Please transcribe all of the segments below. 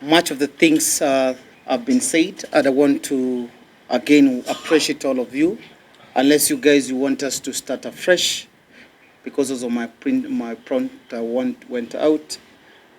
Much of the things have been said, and I want to again appreciate all of you. Unless you guys want us to start afresh, because also my prompt went out.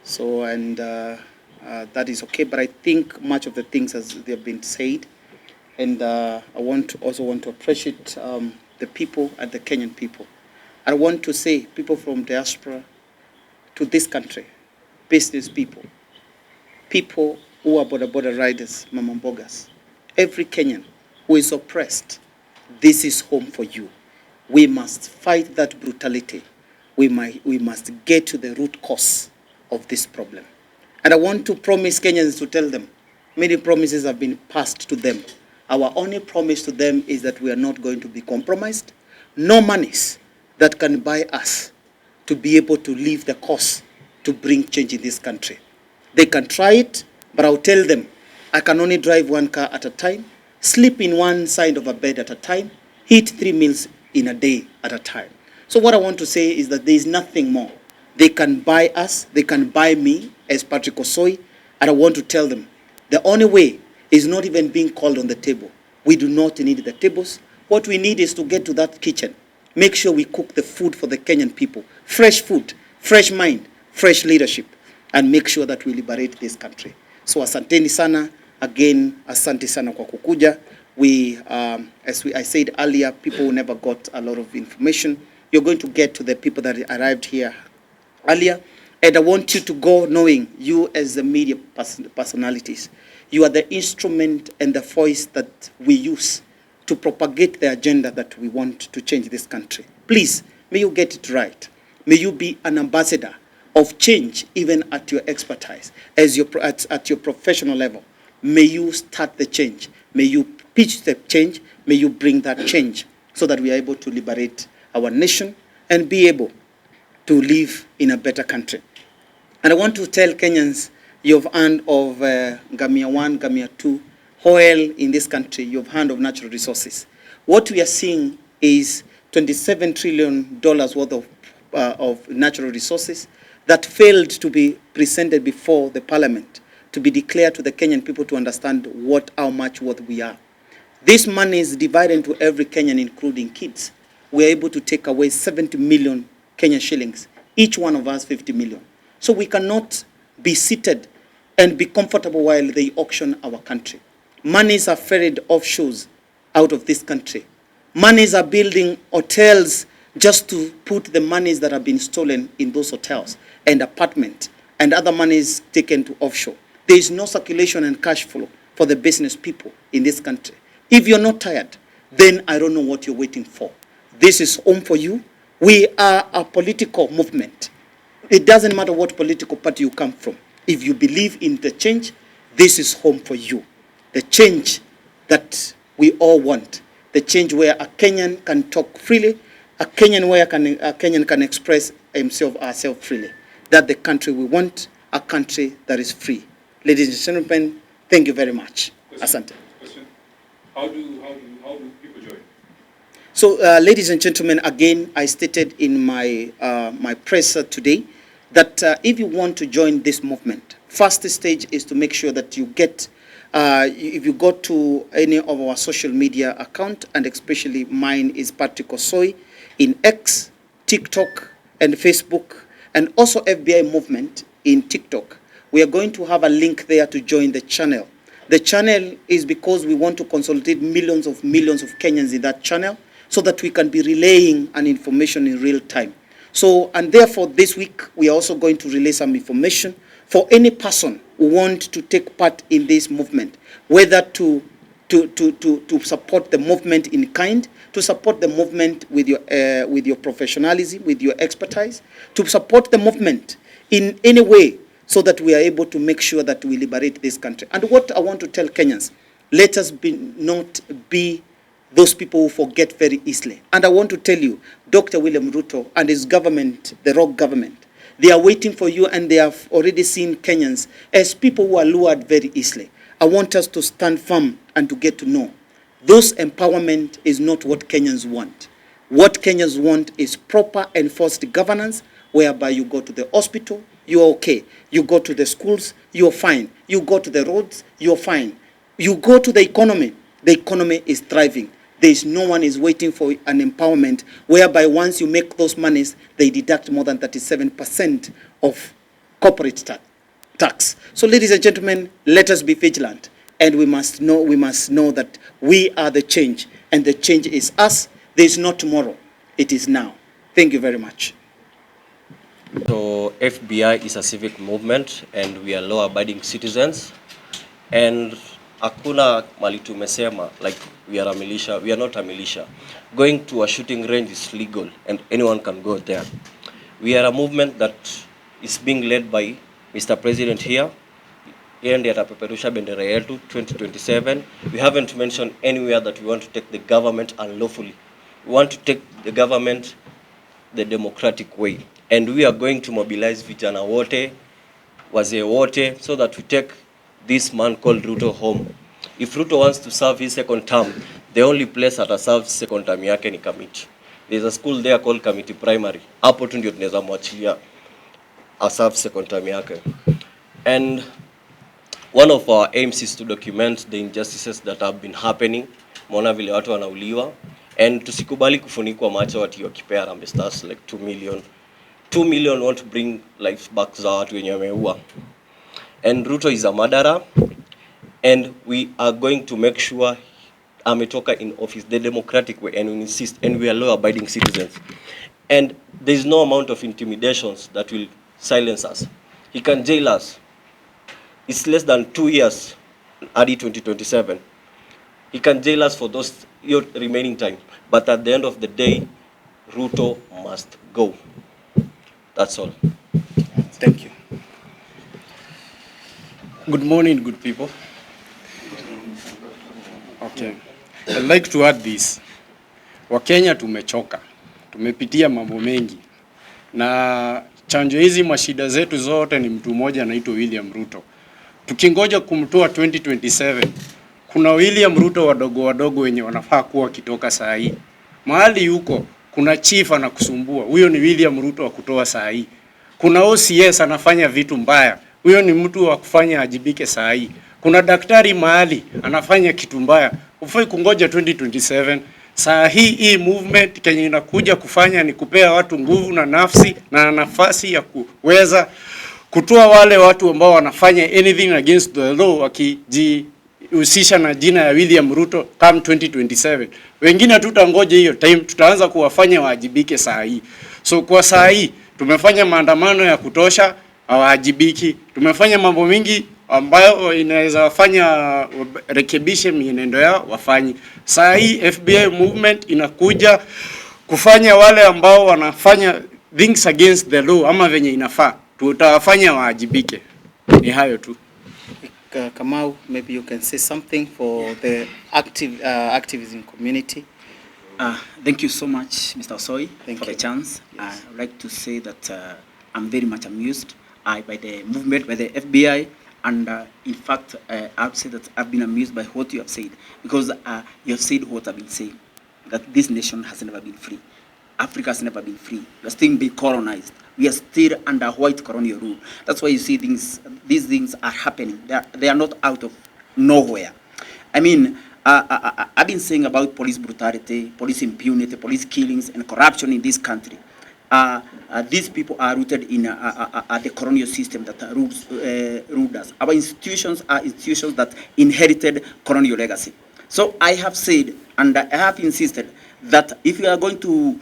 So that is okay. But I think much of the things as they have been said, and I also want to appreciate the people and the Kenyan people. I want to say people from diaspora to this country, business people, people who are border riders, mamambogas, every Kenyan who is oppressed, this is home for you. We must fight that brutality. We must get to the root cause of this problem. And I want to promise Kenyans to tell them, many promises have been passed to them. Our only promise to them is that we are not going to be compromised. No monies that can buy us to be able to leave the course to bring change in this country. They can try it, but I'll tell them, I can only drive one car at a time, sleep in one side of a bed at a time, eat 3 meals in a day at a time. So what I want to say is that there is nothing more. They can buy us, they can buy me as Patrick Osoi, and I want to tell them, the only way is not even being called on the table. We do not need the tables. What we need is to get to that kitchen. Make sure we cook the food for the Kenyan people. Fresh food, fresh mind, fresh leadership, and make sure that we liberate this country. So asanteni sana. Again, asante sana kwa kukuja. I said earlier, people who never got a lot of information, you're going to get to the people that arrived here earlier. And I want you to go knowing, you as the media personalities, you are the instrument and the voice that we use to propagate the agenda that we want to change this country. Please, may you get it right. May you be an ambassador of change, even at your expertise, at your professional level. May you start the change. May you pitch the change. May you bring that change so that we are able to liberate our nation and be able to live in a better country. And I want to tell Kenyans, you've heard of Gamia 1, Gamia 2, oil in this country. You've heard of natural resources. What we are seeing is $27 trillion worth of natural resources that failed to be presented before the parliament, to be declared to the Kenyan people to understand how much worth we are. This money is divided to every Kenyan, including kids. We are able to take away 70 million Kenyan shillings, each one of us 50 million. So we cannot be seated and be comfortable while they auction our country. Monies are ferried offshores out of this country. Monies are building hotels just to put the monies that have been stolen in those hotels and apartments, and other monies taken to offshore. There is no circulation and cash flow for the business people in this country. If you're not tired, then I don't know what you're waiting for. This is home for you. We are a political movement. It doesn't matter what political party you come from. If you believe in the change, this is home for you. The change that we all want. The change where a Kenyan can talk freely, a Kenyan can express himself or herself freely. That's the country we want, a country that is free. Ladies and gentlemen, thank you very much. Asante. Question. How do people join? So, ladies and gentlemen, again, I stated in my my press today that if you want to join this movement, first stage is to make sure that you get, if you go to any of our social media account, and especially mine is Patrick Osoi in X, TikTok, and Facebook, and also FBI movement in TikTok. We are going to have a link there to join the channel. The channel is because we want to consolidate millions of Kenyans in that channel so that we can be relaying an information in real time. So, and therefore this week we are also going to relay some information for any person who wants to take part in this movement, whether to support the movement in kind, to support the movement with your professionalism, with your expertise, to support the movement in any way so that we are able to make sure that we liberate this country. And what I want to tell Kenyans, let us not be those people who forget very easily. And I want to tell you, Dr. William Ruto and his government, the Rock government, they are waiting for you, and they have already seen Kenyans as people who are lured very easily. I want us to stand firm and to get to know. Those empowerment is not what Kenyans want. What Kenyans want is proper enforced governance, whereby you go to the hospital, you're okay. You go to the schools, you're fine. You go to the roads, you're fine. You go to the economy is thriving. There is no one is waiting for an empowerment whereby once you make those monies, they deduct more than 37% of corporate tax. So ladies and gentlemen, let us be vigilant, and we must know that we are the change, and the change is us. There is not tomorrow, it is now. Thank you very much. So FBI is a civic movement and we are law-abiding citizens, and hakuna mali tumesema like we are a militia. We are not a militia. Going to a shooting range is legal and anyone can go there. We are a movement that is being led by Mr. President here. Yeye ndiye atapeperusha bendera yetu 2027. We haven't mentioned anywhere that we want to take the government unlawfully. We want to take the government the democratic way, and we are going to mobilize vijana wote, wazee wote, so that we take this man called Ruto home. If Ruto wants to serve his second term, the only place that serve second term yake ni Kamiti. There's a school there called Kamiti Primary. Hapo tu ndio tunaweza mwachilia serve second term yake. And one of our aims is to document the injustices that have been happening. Mona vile watu wanauliwa, and tusikubali kufunikwa macho watu wakipea Harambee Stars like 2 million. 2 million won't bring life back za watu wenye wameua. And Ruto is a murderer, and we are going to make sure ametoka in office the democratic way, and we insist, and we are law-abiding citizens. And there is no amount of intimidations that will silence us. He can jail us. It's less than 2 years, early 2027. He can jail us for those remaining time. But at the end of the day, Ruto must go. That's all. Thank you. Good morning, good people. Okay. I'd like to add this. Wakenya tumechoka. Tumepitia mambo mengi. Na chanjo hizi mashida zetu zote ni mtu mmoja anaitwa William Ruto. Tukingoja kumtoa 2027, kuna William Ruto wadogo wenye wanafaa kuwa kitoka saa hii. Mahali yuko kuna chief anakusumbua. Huyo ni William Ruto wa kutoa saa hii. Kuna OCS anafanya vitu mbaya. Huyo ni mtu wa kufanya ajibike saa hii. Kuna daktari mahali anafanya kitu mbaya. Ufai kungoja 2027. Saa hii movement kenye inakuja kufanya ni kupea watu nguvu na nafsi na nafasi ya kuweza kutoa wale watu ambao wanafanya anything against the law wakijihusisha na jina ya William Ruto come 2027. Wengine hatutangoja hiyo time, tutaanza kuwafanya waajibike saa hii. So kwa saa hii tumefanya maandamano ya kutosha, hawaajibiki. Tumefanya mambo mingi ambayo inaweza wafanya rekebishe mienendo yao wafanye. Saa hii FBI movement inakuja kufanya wale ambao wanafanya things against the law ama venye inafaa, tutawafanya waajibike. Ni hayo tu. Kamau, maybe you can say something for the activism community. Thank you so much, Mr. Osoi, Thank for you. the chance. Yes. I would like to say that I'm very much amused by the movement, by the FBI, and in fact, I would say that I've been amused by what you have said, because you have said what I've been saying, that this nation has never been free. Africa has never been free. We are still being colonized. We are still under white colonial rule. That's why you see these things are happening. They are not out of nowhere. I mean, I've been saying about police brutality, police impunity, police killings, and corruption in this country. These people are rooted in the colonial system that ruled us. Our institutions are institutions that inherited colonial legacy. So I have said, and I have insisted, that if we are going to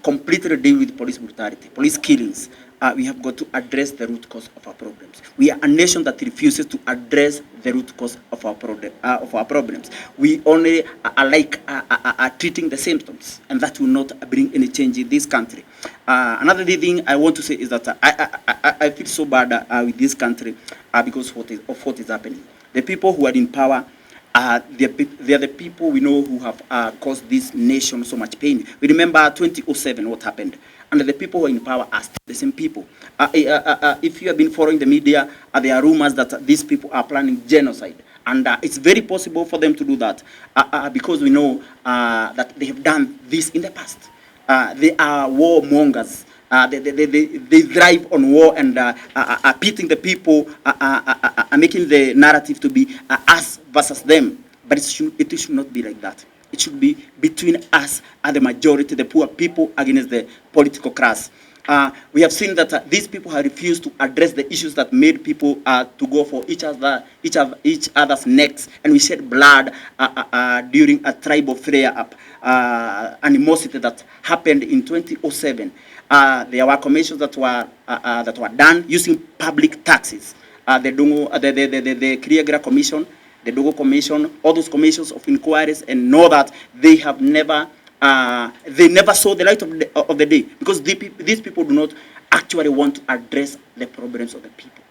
completely deal with police brutality, police killings, we have got to address the root cause of our problems. We are a nation that refuses to address the root cause of our problems. We only are treating the symptoms, and that will not bring any change in this country. Another thing I want to say is that I feel so bad with this country because of what is happening. The people who are in power, they are the people we know who have caused this nation so much pain. We remember 2007, what happened. And the people who are in power are still the same people. If you have been following the media, there are rumors that these people are planning genocide. And it's very possible for them to do that because we know that they have done this in the past. They are warmongers. They thrive on war and pitting the people, making the narrative to be us versus them. But it should not be like that. It should be between us and the majority, the poor people, against the political class. We have seen that these people have refused to address the issues that made people to go for each other's necks, and we shed blood during a tribal flare-up, animosity that happened in 2007. There were commissions that were done using public taxes. The Kriegler Commission, the Dogo Commission, all those commissions of inquiries, and know that they have never. They never saw the light of the day, because these people do not actually want to address the problems of the people.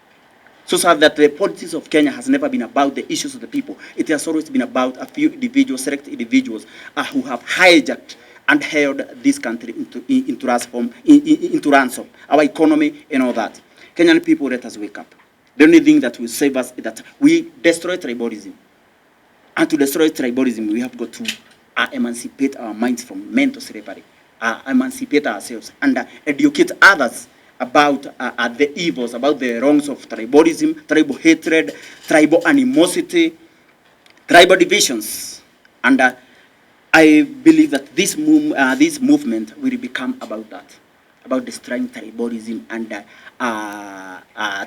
So that the politics of Kenya has never been about the issues of the people. It has always been about a few individuals, select individuals who have hijacked and held this country into ransom, our economy and all that. Kenyan people, let us wake up. The only thing that will save us is that we destroy tribalism. And to destroy tribalism, we have got to emancipate our minds from mental slavery, emancipate ourselves, and educate others about the evils, about the wrongs of tribalism, tribal hatred, tribal animosity, tribal divisions. And I believe that this movement will become about that, about destroying tribalism and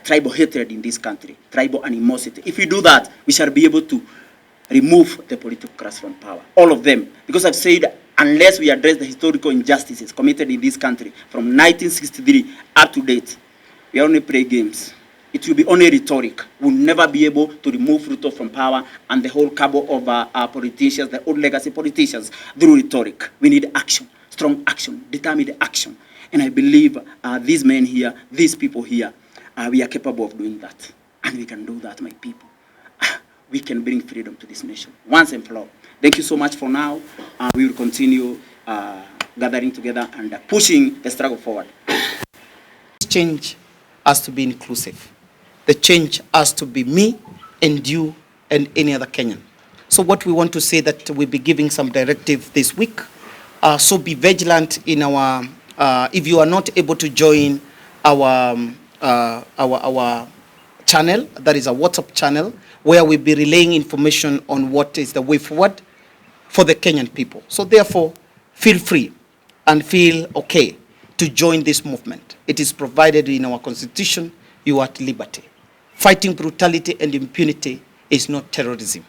tribal hatred in this country, tribal animosity. If we do that, we shall be able to remove the political class from power, all of them. Because I've said, unless we address the historical injustices committed in this country from 1963 up to date, we only play games. It will be only rhetoric. We'll never be able to remove Ruto from power and the whole cabal of our politicians, the old legacy politicians, through rhetoric. We need action, strong action, determined action. And I believe these men here, these people here, we are capable of doing that. And we can do that, my people. We can bring freedom to this nation once and for all. Thank you so much for now. We will continue gathering together and pushing the struggle forward. Change has to be inclusive. The change has to be me and you and any other Kenyan. So what we want to say that we'll be giving some directive this week. So be vigilant in our, if you are not able to join our channel, that is a WhatsApp channel, where we'll be relaying information on what is the way forward for the Kenyan people. So therefore, feel free and feel okay to join this movement. It is provided in our constitution, you are at liberty. Fighting brutality and impunity is not terrorism.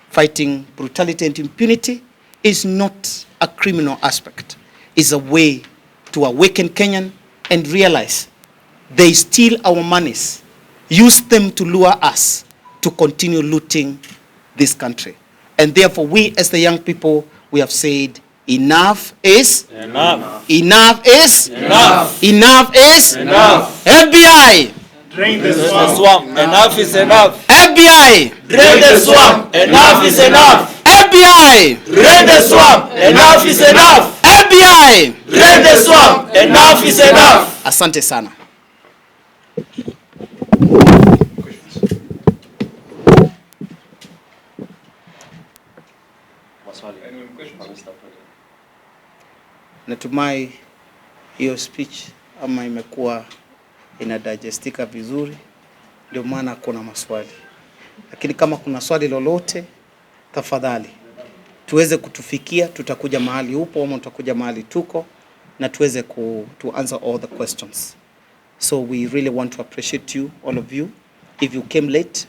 Fighting brutality and impunity is not a criminal aspect. It's a way to awaken Kenyan and realize they steal our monies, use them to lure us to continue looting this country. And therefore, we as the young people, we have said, enough is enough. Enough is enough. Enough is enough. FBI, drain the swamp. Enough is enough. FBI, Drain the swamp. Enough is enough. FBI, Drain the swamp. Enough is enough. FBI. Drain the swamp. Enough is enough. Asante sana. Anyone questions? Natumai hiyo speech ama imekuwa inadigestika vizuri, ndio maana kuna maswali. Lakini kama kuna swali lolote, tafadhali tuweze kutufikia, tutakuja mahali upo ama tutakuja mahali tuko na tuweze to answer all the questions. So we really want to appreciate you, all of you. If you came late,